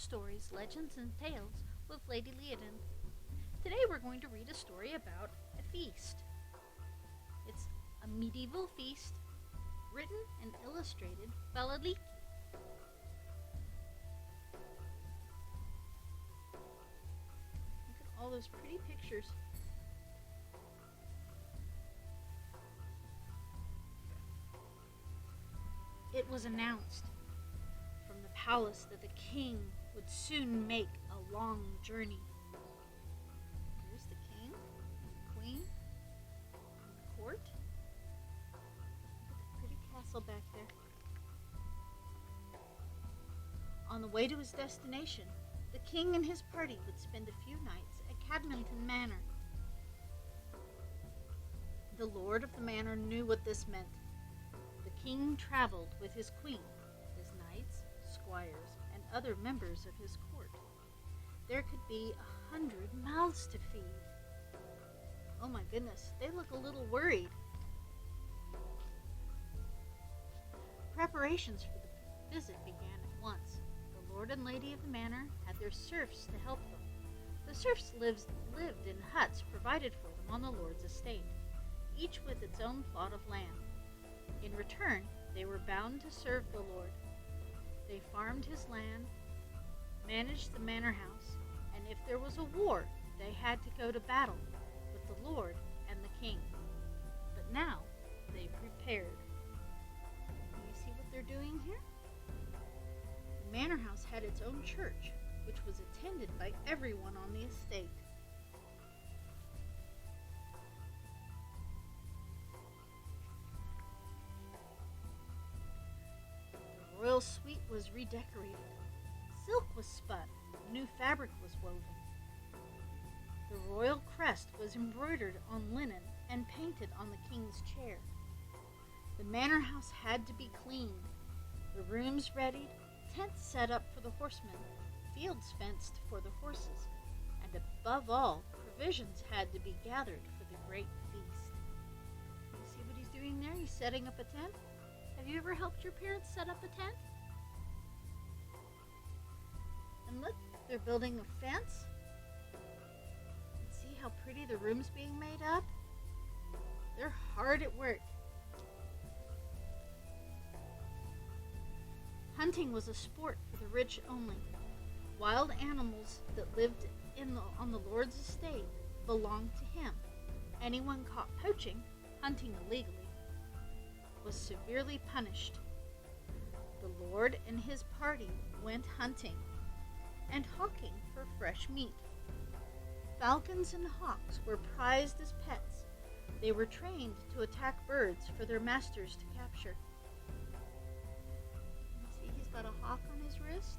Stories, Legends, and Tales with Lady Liadan. Today we're going to read a story about a feast. It's a medieval feast written and illustrated by Aliki. Look at all those pretty pictures. It was announced from the palace that the king would soon make a long journey. Here's the king, the queen, and the court. Look at that pretty castle back there. On the way to his destination, the king and his party would spend a few nights at Cadmanton Manor. The lord of the manor knew what this meant. The king traveled with his queen, his knights, squires, and other members of his court. There could be 100 mouths to feed. Oh my goodness, they look a little worried. Preparations for the visit began at once. The lord and lady of the manor had their serfs to help them. The serfs lived in huts provided for them on the lord's estate, each with its own plot of land. In return, they were bound to serve the lord. They farmed his land, managed the manor house, and if there was a war, they had to go to battle with the lord and the king. But now, they prepared. Can you see what they're doing here? The manor house had its own church, which was attended by everyone on the estate. The royal suite was redecorated. Silk was spun, new fabric was woven. The royal crest was embroidered on linen and painted on the king's chair. The manor house had to be cleaned, the rooms readied, tents set up for the horsemen, fields fenced for the horses, and above all, provisions had to be gathered for the great feast. You see what he's doing there? He's setting up a tent. Have you ever helped your parents set up a tent? And look, they're building a fence. And see how pretty the room's being made up? They're hard at work. Hunting was a sport for the rich only. Wild animals that lived on the lord's estate belonged to him. Anyone caught poaching, hunting illegally, was severely punished. The lord and his party went hunting and hawking for fresh meat. Falcons and hawks were prized as pets. They were trained to attack birds for their masters to capture. See, he's got a hawk on his wrist.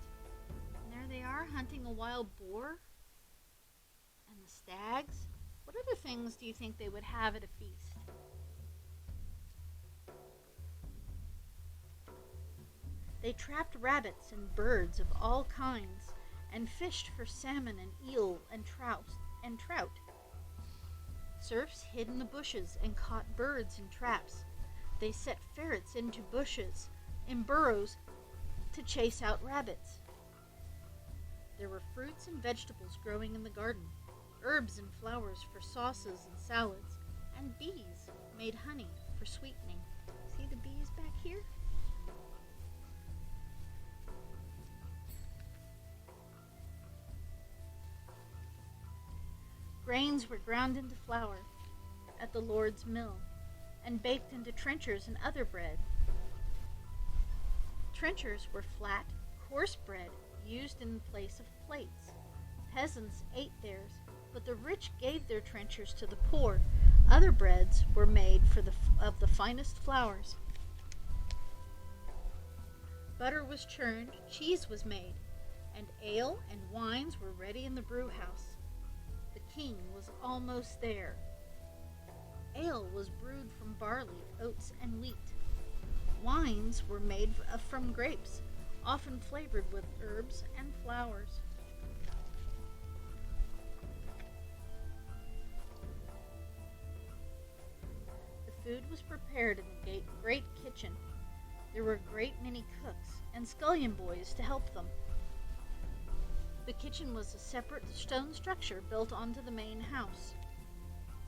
And there they are, hunting a wild boar. And the stags. What other things do you think they would have at a feast? They trapped rabbits and birds of all kinds, and fished for salmon and eel and trout. Serfs hid in the bushes and caught birds in traps. They set ferrets into bushes in burrows to chase out rabbits. There were fruits and vegetables growing in the garden, herbs and flowers for sauces and salads, and bees made honey for sweetening. See the bees back here? Grains were ground into flour at the lord's mill and baked into trenchers and other bread. Trenchers were flat, coarse bread used in place of plates. Peasants ate theirs, but the rich gave their trenchers to the poor. Other breads were made of the finest flours. Butter was churned, cheese was made, and ale and wines were ready in the brew house. The king was almost there. Ale was brewed from barley, oats, and wheat. Wines were made from grapes, often flavored with herbs and flowers. The food was prepared in the great kitchen. There were a great many cooks and scullion boys to help them. The kitchen was a separate stone structure built onto the main house.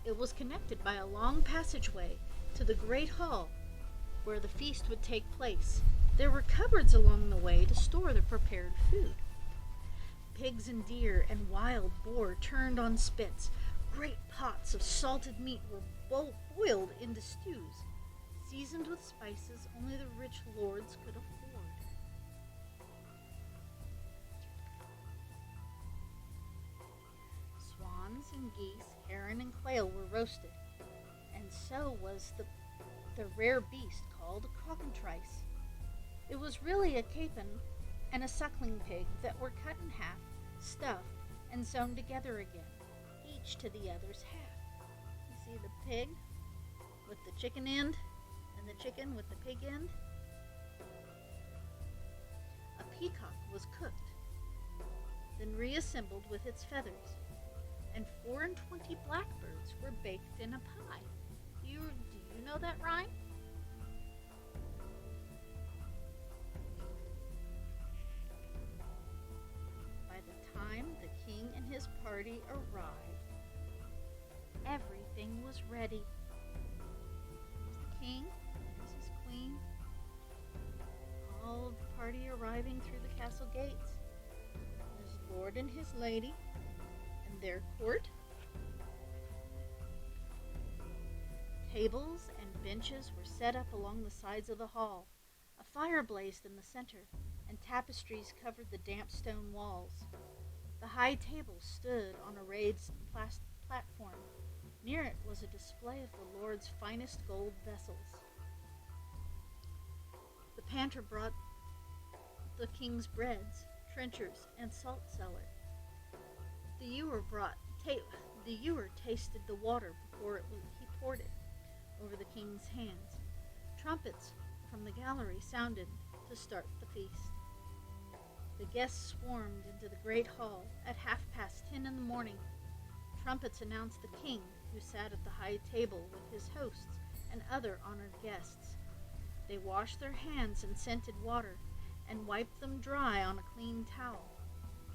It was connected by a long passageway to the great hall where the feast would take place. There were cupboards along the way to store the prepared food. Pigs and deer and wild boar turned on spits. Great pots of salted meat were boiled into stews, seasoned with spices only the rich lords could afford. Swans and geese, heron and quail were roasted, and so was the rare beast called a cockatrice. It was really a capon and a suckling pig that were cut in half, stuffed, and sewn together again, each to the other's half. You see the pig with the chicken end, and the chicken with the pig end? A peacock was cooked, then reassembled with its feathers, and 24 blackbirds were baked in a pie. Do you know that rhyme? By the time the king and his party arrived, everything was ready. There's the king, there's his queen, all of the party arriving through the castle gates. There's Lord and his lady and their court. Tables and benches were set up along the sides of the hall. A fire blazed in the center, and tapestries covered the damp stone walls. The high table stood on a raised platform. Near it was a display of the Lord's finest gold vessels. The pantry brought the king's breads, trenchers, and salt cellar. The ewer tasted the water before he poured it over the king's hands. Trumpets from the gallery sounded to start the feast. The guests swarmed into the great hall at 10:30 in the morning. Trumpets announced the king, who sat at the high table with his hosts and other honored guests. They washed their hands in scented water and wiped them dry on a clean towel.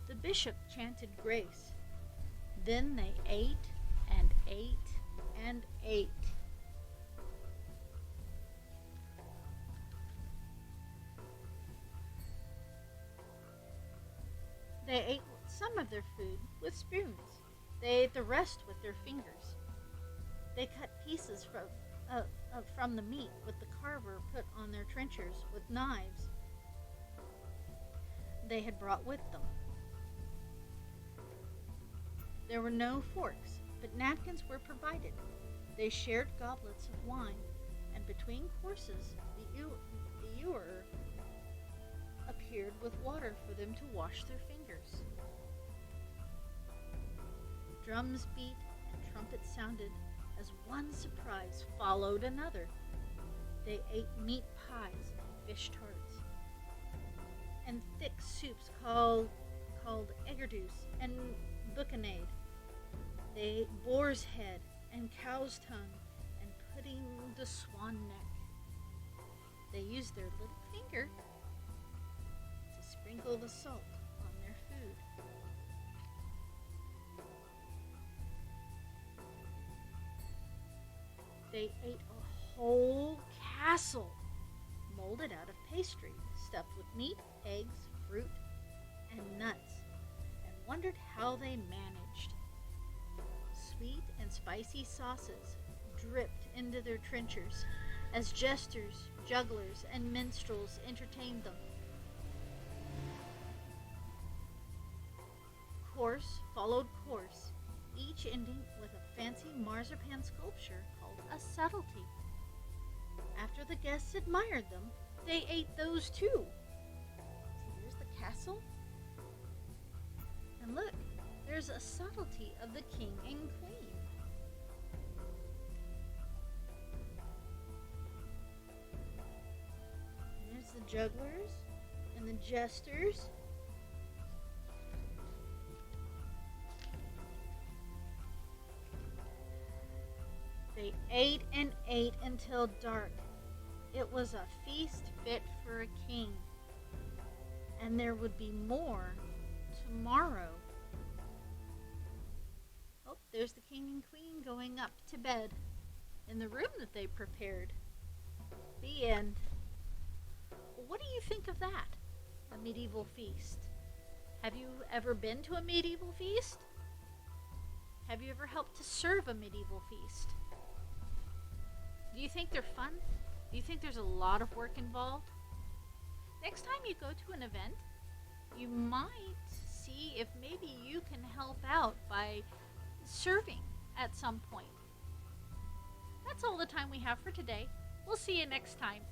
The bishop chanted grace. Then they ate and ate and ate. They ate some of their food with spoons. They ate the rest with their fingers. They cut pieces from the meat with the carver put on their trenchers with knives they had brought with them. There were no forks, but napkins were provided. They shared goblets of wine, and between courses the ewer appeared with water for them to wash their fingers. Drums beat and trumpets sounded as one surprise followed another. They ate meat pies and fish tarts, and thick soups called eggerdoos and boucanade. They ate boar's head and cow's tongue and pudding de swan neck. They used their little finger to sprinkle the salt on their food. They ate a whole castle molded out of pastry, stuffed with meat, eggs, fruit, and nuts, and wondered how they managed. Sweet and spicy sauces dripped into their trenchers as jesters, jugglers, and minstrels entertained them. Course followed course, each ending with a fancy marzipan sculpture called a subtlety. After the guests admired them, they ate those too. See, there's the castle. And look, there's a subtlety of the king and queen. And there's the jugglers and the jesters. They ate and ate until dark. It was a feast fit for a king. And there would be more tomorrow. Oh, there's the king and queen going up to bed in the room that they prepared. The end. What do you think of that? A medieval feast. Have you ever been to a medieval feast? Have you ever helped to serve a medieval feast? Do you think they're fun? Do you think there's a lot of work involved? Next time you go to an event, you might see if maybe you can help out by serving at some point. That's all the time we have for today. We'll see you next time.